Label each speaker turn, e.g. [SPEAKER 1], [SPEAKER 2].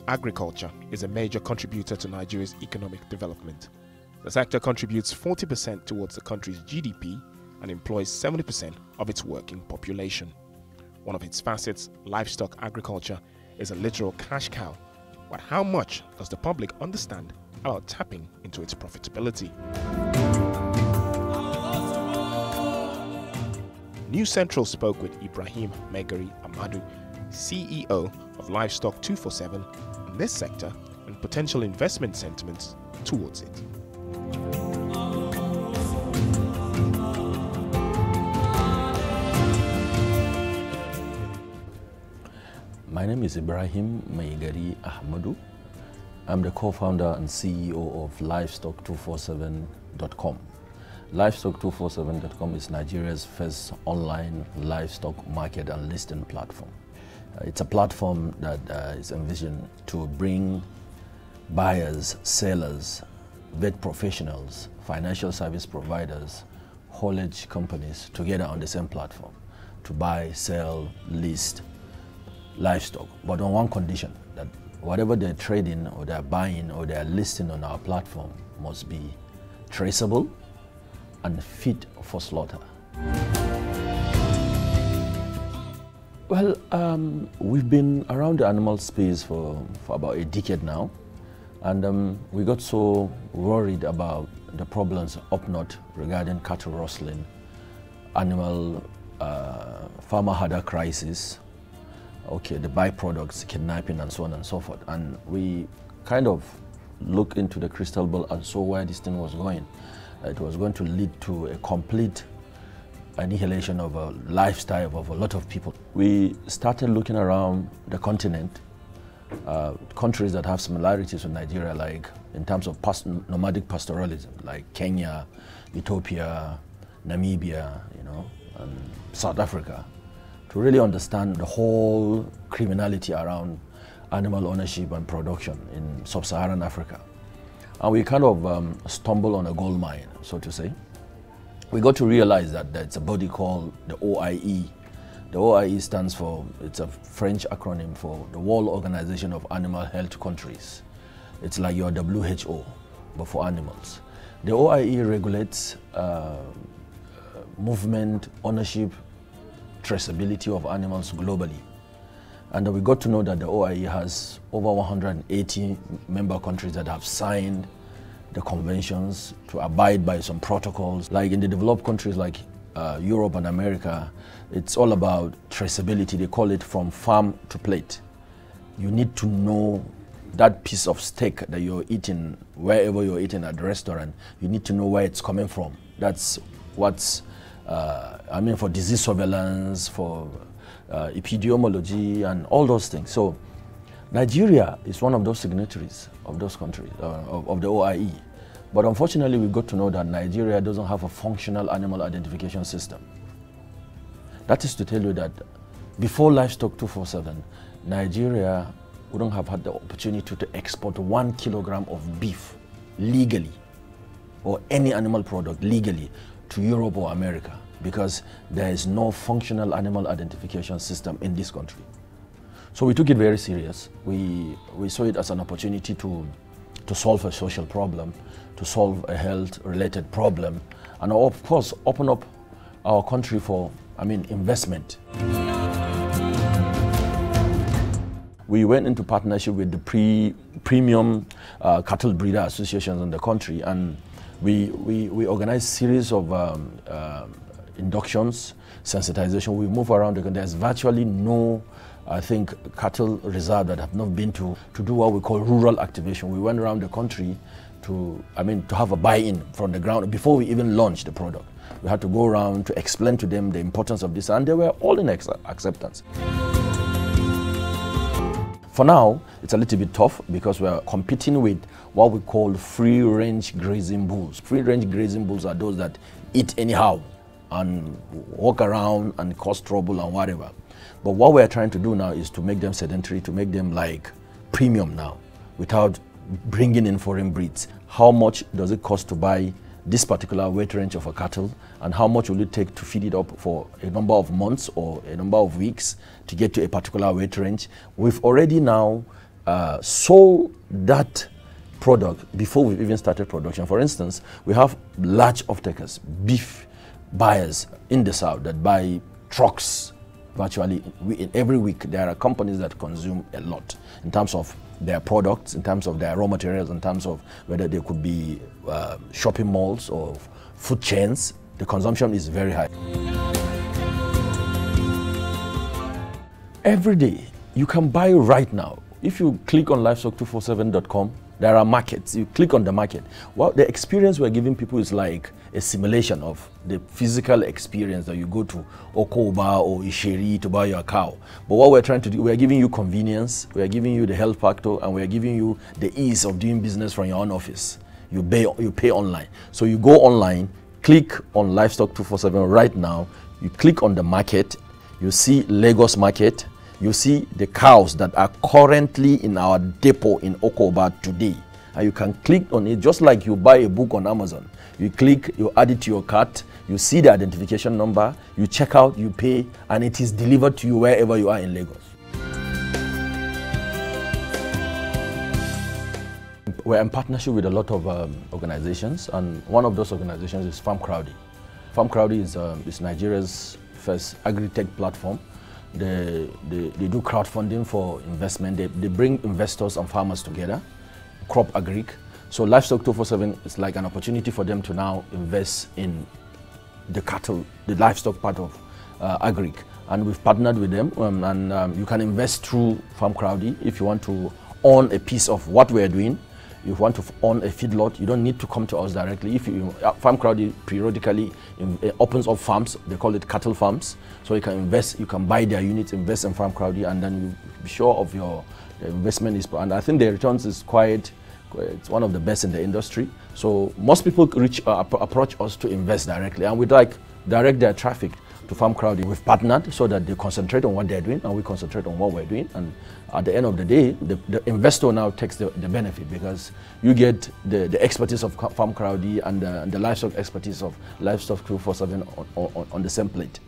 [SPEAKER 1] Agriculture is a major contributor to Nigeria's economic development. The sector contributes 40% towards the country's GDP and employs 70% of its working population. One of its facets, livestock agriculture, is a literal cash cow. But how much does the public understand about tapping into its profitability? News Central spoke with Ibrahim Maigari, CEO of Livestock 247, on this sector and potential investment sentiments towards it.
[SPEAKER 2] My name is Ibrahim Maigari Ahmadu. I'm the co-founder and CEO of Livestock247.com. Livestock247.com is Nigeria's first online livestock market and listing platform. It's a platform that is envisioned to bring buyers, sellers, vet professionals, financial service providers, haulage companies together on the same platform to buy, sell, list livestock, but on one condition, that whatever they're trading or they're buying or they're listing on our platform must be traceable and fit for slaughter. Well, we've been around the animal space for about a decade now, and we got so worried about the problems up north regarding cattle rustling, animal farmer harder crisis, okay, the byproducts, kidnapping, and so on and so forth. And we kind of looked into the crystal ball and saw where this thing was going. It was going to lead to a complete annihilation of a lifestyle of a lot of people. We started looking around the continent, countries that have similarities with Nigeria, like in terms of nomadic pastoralism, like Kenya, Ethiopia, Namibia, and South Africa, to really understand the whole criminality around animal ownership and production in sub-Saharan Africa. And we kind of stumbled on a gold mine, so to say. We got to realize that there's a body called the OIE. The OIE stands for, it's a French acronym for the World Organization of Animal Health Countries. It's like your WHO, but for animals. The OIE regulates movement, ownership, traceability of animals globally. And we got to know that the OIE has over 180 member countries that have signed the conventions to abide by some protocols. Like in the developed countries like Europe and America, it's all about traceability. They call it from farm to plate. You need to know that piece of steak that you're eating, wherever you're eating at the restaurant, you need to know where it's coming from. That's what's, for disease surveillance, for epidemiology and all those things. So Nigeria is one of those signatories of those countries, of the OIE. But unfortunately, we got to know that Nigeria doesn't have a functional animal identification system. That is to tell you that before Livestock 247, Nigeria wouldn't have had the opportunity to export 1 kilogram of beef legally, or any animal product legally, to Europe or America, because there is no functional animal identification system in this country. So we took it very serious. We saw it as an opportunity to solve a social problem, to solve a health-related problem, and of course open up our country for, investment. We went into partnership with the premium cattle breeder associations in the country, and we organized series of inductions, sensitization. We move around the country. There's virtually no, cattle reserve that have not been to do what we call rural activation. We went around the country to have a buy-in from the ground before we even launched the product. We had to go around to explain to them the importance of this, and they were all in acceptance. For now, it's a little bit tough because we're competing with what we call free-range grazing bulls. Free-range grazing bulls are those that eat anyhow and walk around and cause trouble and whatever. But what we're trying to do now is to make them sedentary, to make them like premium now, without bringing in foreign breeds. How much does it cost to buy this particular weight range of a cattle, and how much will it take to feed it up for a number of months or a number of weeks to get to a particular weight range? We've already now sold that product before we've even started production. For instance, we have large off-takers, beef buyers in the south that buy trucks virtually every week. There are companies that consume a lot in terms of their products, in terms of their raw materials, in terms of whether they could be shopping malls or food chains. The consumption is very high. Every day, you can buy right now. If you click on livestock247.com, there are markets. You click on the market. Well, the experience we're giving people is like a simulation of the physical experience that you go to Okoba or Isheri to buy your cow. But what we're trying to do, we're giving you convenience, we're giving you the health factor, and we're giving you the ease of doing business from your own office. You pay online. So you go online, click on Livestock247 right now, you click on the market, you see Lagos market, you see the cows that are currently in our depot in Okoba today. And you can click on it just like you buy a book on Amazon. You click, you add it to your cart, you see the identification number, you check out, you pay, and it is delivered to you wherever you are in Lagos. We're in partnership with a lot of organizations, and one of those organizations is Farm Crowdy. Farm Crowdy is Nigeria's first agri-tech platform. They do crowdfunding for investment. They bring investors and farmers together, crop agric. So Livestock247 is like an opportunity for them to now invest in the cattle, the livestock part of agric. And we've partnered with them, and you can invest through Farm Crowdy if you want to own a piece of what we're doing. If you want to own a feedlot, you don't need to come to us directly. If you Farm Crowdy periodically opens up farms, they call it cattle farms. So you can invest, you can buy their units, invest in Farm Crowdy, and then you be sure of the investment is. And I think the returns is it's one of the best in the industry. So most people approach us to invest directly, and we'd like direct their traffic to Farm Crowdy. We've partnered so that they concentrate on what they're doing, and we concentrate on what we're doing. And at the end of the day, the investor now takes the benefit, because you get the expertise of Farm Crowdy and the livestock expertise of Livestock247 on the same plate.